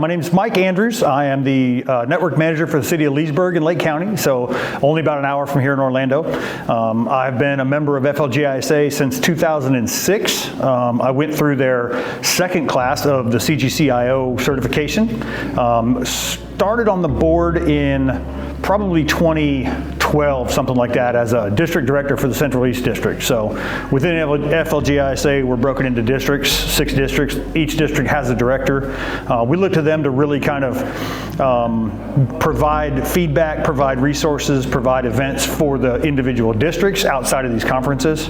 My name is Mike Andrews. I am the network manager for the city of Leesburg in Lake County, so only about an hour from here in Orlando. I've been a member of FLGISA since 2006. I went through their second class of the CGCIO certification. Started on the board in probably 2012, something like that, as a district director for the Central East District. So within FLGISA, we're broken into districts, 6 districts. Each district has a director. We look to them to really kind of provide feedback, provide resources, provide events for the individual districts outside of these conferences.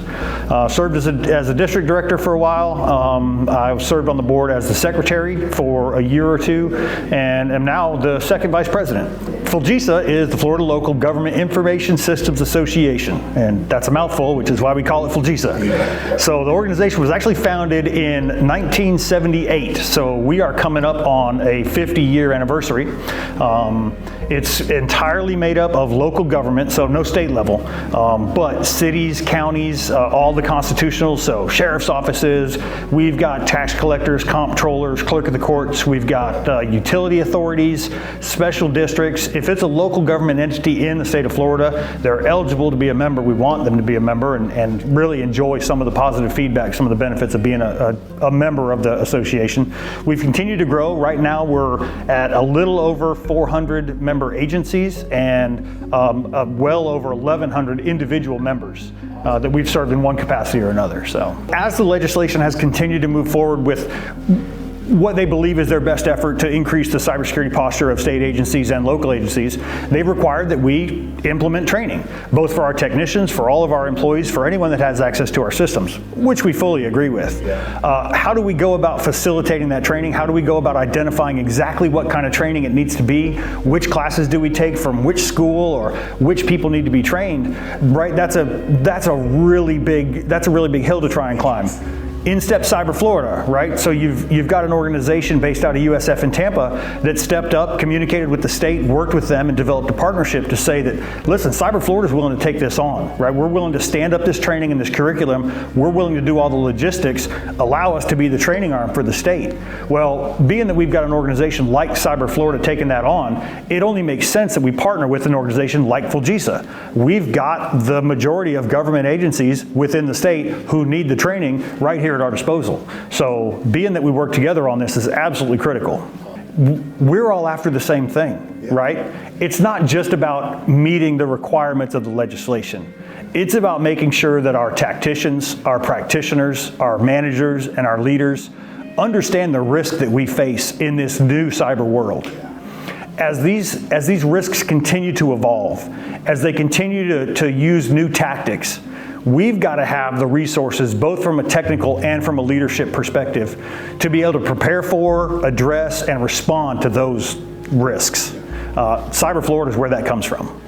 Served as a district director for a while. I served on the board as the secretary for a year or two, and am now the second vice president. FLGISA is the Florida Local Government Information Systems Association, and that's a mouthful, which is why we call it FLGISA. So the organization was actually founded in 1978, so we are coming up on a 50-year anniversary. It's entirely made up of local government, so no state level, but cities, counties, all the constitutionals, so sheriff's offices, we've got tax collectors, comptrollers, clerk of the courts, we've got utility authorities, special districts. If it's a local government entity in the state of Florida, they're eligible to be a member. We want them to be a member and really enjoy some of the positive feedback, some of the benefits of being a member of the association. We've continued to grow. Right now we're at a little over 400 member agencies and well over 1,100 individual members that we've served in one capacity or another. So as the legislation has continued to move forward with what they believe is their best effort to increase the cybersecurity posture of state agencies and local agencies, they've required that we implement training, both for our technicians, for all of our employees, for anyone that has access to our systems, which we fully agree with. How do we go about facilitating that training? How do we go about identifying exactly what kind of training it needs to be? Which classes do we take from which school, or which people need to be trained? Right, that's a really big hill to try and climb. In steps Cyber Florida, right? So you've got an organization based out of USF in Tampa that stepped up, communicated with the state, worked with them, and developed a partnership to say that, listen, Cyber Florida is willing to take this on, right? We're willing to stand up this training and this curriculum. We're willing to do all the logistics, allow us to be the training arm for the state. Well, being that we've got an organization like Cyber Florida taking that on, it only makes sense that we partner with an organization like FLGISA. We've got the majority of government agencies within the state who need the training right here at our disposal. So being that we work together on this is absolutely critical. We're all after the same thing, right? It's not just about meeting the requirements of the legislation. It's about making sure that our tacticians, our practitioners, our managers, and our leaders understand the risk that we face in this new cyber world. As these risks continue to evolve, as they continue to use new tactics, we've got to have the resources, both from a technical and from a leadership perspective, to be able to prepare for, address, and respond to those risks. Cyber Florida is where that comes from.